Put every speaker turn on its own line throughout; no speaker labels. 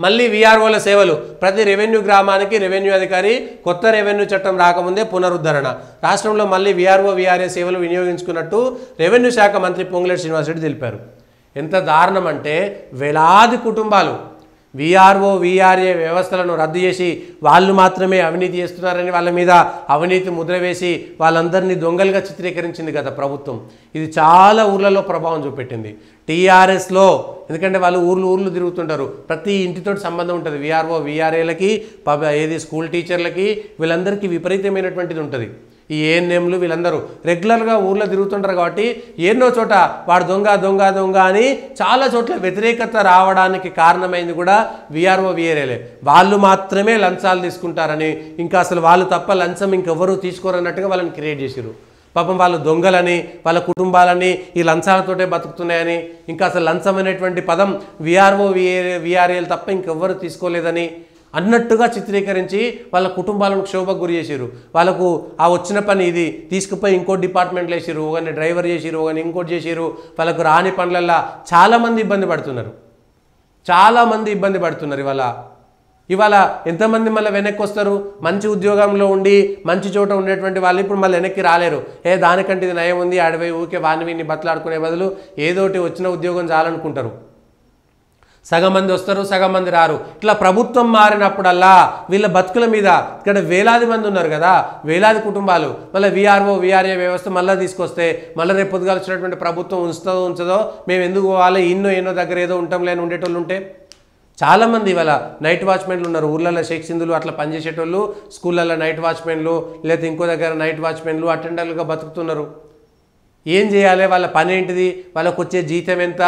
మళ్ళీ వీఆర్ఓల సేవలు ప్రతి రెవెన్యూ గ్రామానికి రెవెన్యూ అధికారి కొత్త రెవెన్యూ చట్టం రాకముందే పునరుద్ధరణ. రాష్ట్రంలో మళ్ళీ వీఆర్ఓ వీఆర్ఏ సేవలు వినియోగించుకున్నట్టు రెవెన్యూ శాఖ మంత్రి పొంగులేటి శ్రీనివాసరెడ్డి తెలిపారు. ఎంత దారుణం అంటే వేలాది కుటుంబాలు వీఆర్ఓ వీఆర్ఏ వ్యవస్థలను రద్దు చేసి వాళ్ళు మాత్రమే అవినీతి చేస్తున్నారని వాళ్ళ మీద అవినీతి ముద్ర వేసి వాళ్ళందరినీ దొంగలుగా చిత్రీకరించింది కదా ప్రభుత్వం. ఇది చాలా ఊర్లలో ప్రభావం చూపెట్టింది. టీఆర్ఎస్లో ఎందుకంటే వాళ్ళు ఊర్లు తిరుగుతుంటారు, ప్రతి ఇంటితోటి సంబంధం ఉంటుంది. వీఆర్ఓ వీఆర్ఏలకి స్కూల్ టీచర్లకి వీళ్ళందరికీ విపరీతమైనటువంటిది ఉంటుంది. ఈ ఏఎన్ఎంలు వీళ్ళందరూ రెగ్యులర్గా ఊర్లో తిరుగుతుంటారు కాబట్టి ఎన్నో చోట వాడు దొంగ దొంగ దొంగ అని చాలా చోట్ల వ్యతిరేకత రావడానికి కారణమైంది కూడా వీఆర్ఓ వీఆర్ఏలే. వాళ్ళు మాత్రమే లంచాలు తీసుకుంటారని, ఇంకా అసలు వాళ్ళు తప్ప లంచం ఇంకెవరూ తీసుకోరన్నట్టుగా వాళ్ళని క్రియేట్ చేశారు. పాపం వాళ్ళు దొంగలని, వాళ్ళ కుటుంబాలని ఈ లంచాలతోటే బతుకుతున్నాయని, ఇంకా అసలు లంచం అనేటువంటి పదం వీఆర్ఓ వీఆర్ఏలు తప్ప ఇంకెవ్వరు తీసుకోలేదని అన్నట్టుగా చిత్రీకరించి వాళ్ళ కుటుంబాలను క్షోభకు గురి చేసారు. వాళ్ళకు ఆ వచ్చిన పని ఇది తీసుకుపోయి ఇంకో డిపార్ట్మెంట్లో వేసారు, ఒకరిని డ్రైవర్ చేసారు, ఒకరిని ఇంకోటి చేసారు. వాళ్ళకు రాని పనులల్లో చాలామంది ఇబ్బంది పడుతున్నారు. ఇవాళ ఎంతమంది మళ్ళీ వెనక్కి వస్తారు? మంచి ఉద్యోగంలో ఉండి మంచి చోట ఉండేటువంటి వాళ్ళు ఇప్పుడు మళ్ళీ వెనక్కి రాలేరు. దానికంటే ఇది నయం ఉంది, ఆడపోయి ఊరికే వాని వీని బతలాడుకునే బదులు ఏదోటి వచ్చిన ఉద్యోగం చాలనుకుంటారు. సగం మంది వస్తారు, సగం మంది రారు. ఇట్లా ప్రభుత్వం మారినప్పుడల్లా వీళ్ళ బతుకుల మీద ఇక్కడ వేలాది మంది ఉన్నారు కదా, వేలాది కుటుంబాలు. మళ్ళీ వీఆర్ఓ వీఆర్ఏ వ్యవస్థ మళ్ళీ తీసుకొస్తే మళ్ళీ రేపు పొద్దుగా వచ్చినటువంటి ప్రభుత్వం ఉంచదో మేము ఎందుకు పోవాలి, ఎన్నో దగ్గర ఏదో ఉంటాం లేని ఉండేటోళ్ళు ఉంటే. చాలామంది ఇవాళ నైట్ వాచ్మెన్లు ఉన్నారు ఊర్లలో, షేక్ సింధులు అట్లా పనిచేసేటోళ్ళు, స్కూళ్ళల్లో నైట్ వాచ్మెన్లు, లేదా ఇంకో దగ్గర నైట్ వాచ్మెన్లు అటెండర్లుగా బతుకుతున్నారు. ఏం చేయాలి? వాళ్ళ పని ఏంటిది? వాళ్ళకు వచ్చే జీతం ఎంత,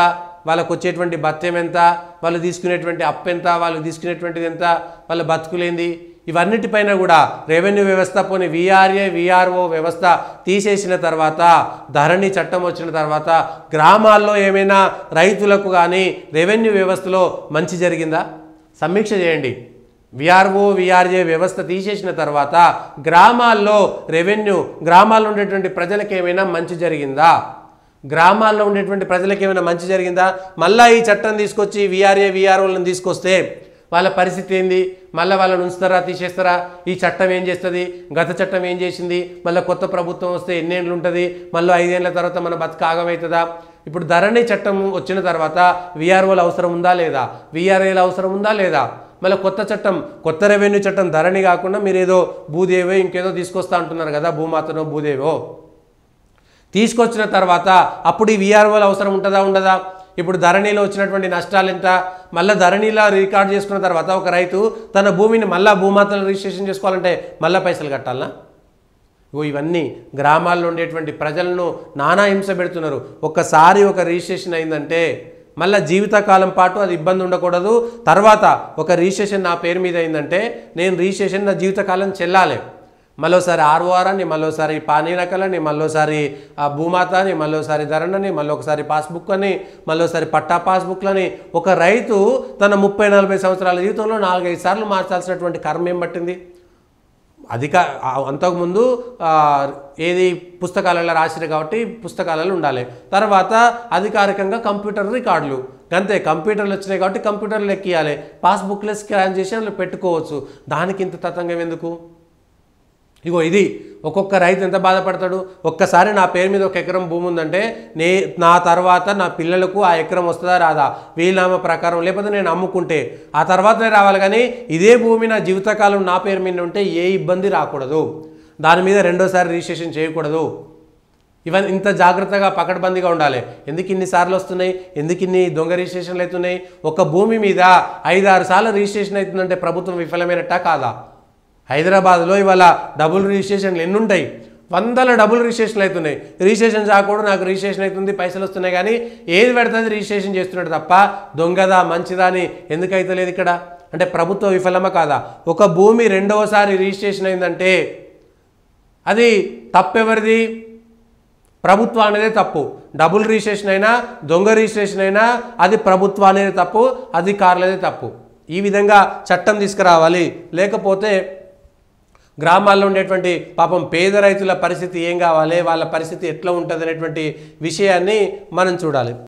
వాళ్ళకు వచ్చేటువంటి భత్యం ఎంత, వాళ్ళు తీసుకునేటువంటి అప్పు ఎంత, వాళ్ళు తీసుకునేటువంటిది ఎంత, వాళ్ళ బతుకులేంది, ఇవన్నిటిపైన కూడా రెవెన్యూ వ్యవస్థ పోనీ వీఆర్ఏ వీఆర్ఓ వ్యవస్థ తీసేసిన తర్వాత, ధరణి చట్టం వచ్చిన తర్వాత గ్రామాల్లో ఏమైనా రైతులకు కానీ రెవెన్యూ వ్యవస్థలో మంచి జరిగిందా? సమీక్ష చేయండి. వీఆర్ఓ వీఆర్ఏ వ్యవస్థ తీసేసిన తర్వాత గ్రామాల్లో గ్రామాల్లో ఉండేటువంటి ప్రజలకు ఏమైనా మంచి జరిగిందా? మళ్ళీ ఈ చట్టం తీసుకొచ్చి వీఆర్ఏ వీఆర్ఓలను తీసుకొస్తే వాళ్ళ పరిస్థితి ఏంది? మళ్ళీ వాళ్ళని ఉంచుతారా, తీసేస్తారా? ఈ చట్టం ఏం చేస్తుంది? గత చట్టం ఏం చేసింది? మళ్ళీ కొత్త ప్రభుత్వం వస్తే ఎన్నేళ్ళు ఉంటుంది? మళ్ళీ 5 ఏళ్ల తర్వాత మన బతుకు ఆగమవుతుందా? ఇప్పుడు ధరణి చట్టం వచ్చిన తర్వాత వీఆర్ఓల అవసరం ఉందా లేదా, వీఆర్ఏల అవసరం ఉందా లేదా? మళ్ళీ కొత్త రెవెన్యూ చట్టం ధరణి కాకుండా మీరు ఏదో భూదేవో ఇంకేదో తీసుకొస్తా అంటున్నారు కదా, భూమాతనో భూదేవో తీసుకొచ్చిన తర్వాత అప్పుడు ఈ వీఆర్ఓల అవసరం ఉంటుందా ఉండదా? ఇప్పుడు ధరణిలో వచ్చినటువంటి నష్టాలు ఎంత? మళ్ళీ ధరణిలో రికార్డ్ చేసుకున్న తర్వాత ఒక రైతు తన భూమిని మళ్ళీ భూమాతను రిజిస్ట్రేషన్ చేసుకోవాలంటే మళ్ళీ పైసలు కట్టాలనా? ఇవన్నీ గ్రామాల్లో ఉండేటువంటి ప్రజలను నానా హింస పెడుతున్నారు. ఒక్కసారి ఒక రిజిస్ట్రేషన్ అయిందంటే మళ్ళీ జీవితకాలం పాటు అది ఇబ్బంది ఉండకూడదు. తర్వాత ఒక రిజిస్ట్రేషన్ నా పేరు మీద అయిందంటే నేను రిజిస్ట్రేషన్ నా జీవితకాలం చెల్లాలి. మళ్ళోసారి ఆర్ఓఆర్ అని, మళ్ళోసారి పానీనకలని, మళ్ళోసారి భూమాత అని, మళ్ళోసారి ధరణని, మళ్ళొకసారి పాస్బుక్ అని, మళ్ళోసారి పట్టా పాస్బుక్లని. ఒక రైతు తన 30-40 సంవత్సరాల జీవితంలో 4-5 సార్లు మార్చాల్సినటువంటి కర్మ ఏం పట్టింది? అంతకుముందు ఏది పుస్తకాలలో రాసిరు కాబట్టి పుస్తకాలలో ఉండాలి. తర్వాత అధికారికంగా కంప్యూటర్ రికార్డులు అంతే, కంప్యూటర్లు వచ్చినాయి కాబట్టి కంప్యూటర్లు ఎక్కియాలి, పాస్బుక్లో స్కాన్ చేసి అందులో పెట్టుకోవచ్చు. దానికి ఇంత తతంగం ఎందుకు? ఇది ఒక్కొక్క రైతు ఎంత బాధపడతాడు? ఒక్కసారి నా పేరు మీద 1 ఎకరం భూమి ఉందంటే నా తర్వాత నా పిల్లలకు ఆ ఎకరం వస్తుందా రాదా వీలునామా ప్రకారం, లేకపోతే నేను అమ్ముకుంటే ఆ తర్వాతనే రావాలి. కానీ ఇదే భూమి నా జీవితకాలం నా పేరు మీద ఉంటే ఏ ఇబ్బంది రాకూడదు, దాని మీద రెండోసారి రిజిస్ట్రేషన్ చేయకూడదు. ఇవన్నీ ఇంత జాగ్రత్తగా పకడ్బందీగా ఉండాలి. ఎందుకు ఇన్నిసార్లు వస్తున్నాయి? ఎందుకు ఇన్ని దొంగ రిజిస్ట్రేషన్లు అవుతున్నాయి? ఒక భూమి మీద 5-6 సార్లు రిజిస్ట్రేషన్ అవుతుందంటే ప్రభుత్వం విఫలమైనట్టా కాదా? హైదరాబాద్లో ఇవాళ డబుల్ రిజిస్ట్రేషన్లు ఎన్ని ఉంటాయి? 100 డబుల్ రిజిస్ట్రేషన్లు అవుతున్నాయి. రిజిస్ట్రేషన్ కాకూడదు, నాకు రిజిస్ట్రేషన్ అవుతుంది, పైసలు వస్తున్నాయి, కానీ ఏది పెడుతుంది రిజిస్ట్రేషన్ చేస్తున్నాడు తప్ప దొంగదా మంచిదా అని ఎందుకు అవుతలేదు ఇక్కడ? అంటే ప్రభుత్వ విఫలమా కాదా? ఒక భూమి రెండవసారి రిజిస్ట్రేషన్ అయిందంటే అది తప్పెవరిది? ప్రభుత్వానిదే తప్పు. డబుల్ రిజిస్ట్రేషన్ అయినా దొంగ రిజిస్ట్రేషన్ అయినా అది ప్రభుత్వానిదే తప్పు, అధికారులదే తప్పు. ఈ విధంగా చట్టం తీసుకురావాలి. లేకపోతే గ్రామాల్లో ఉండేటువంటి పాపం పేద రైతుల పరిస్థితి ఏం కావాలి, వాళ్ళ పరిస్థితి ఎట్లా ఉంటుంది అనేటువంటి విషయాన్ని మనం చూడాలి.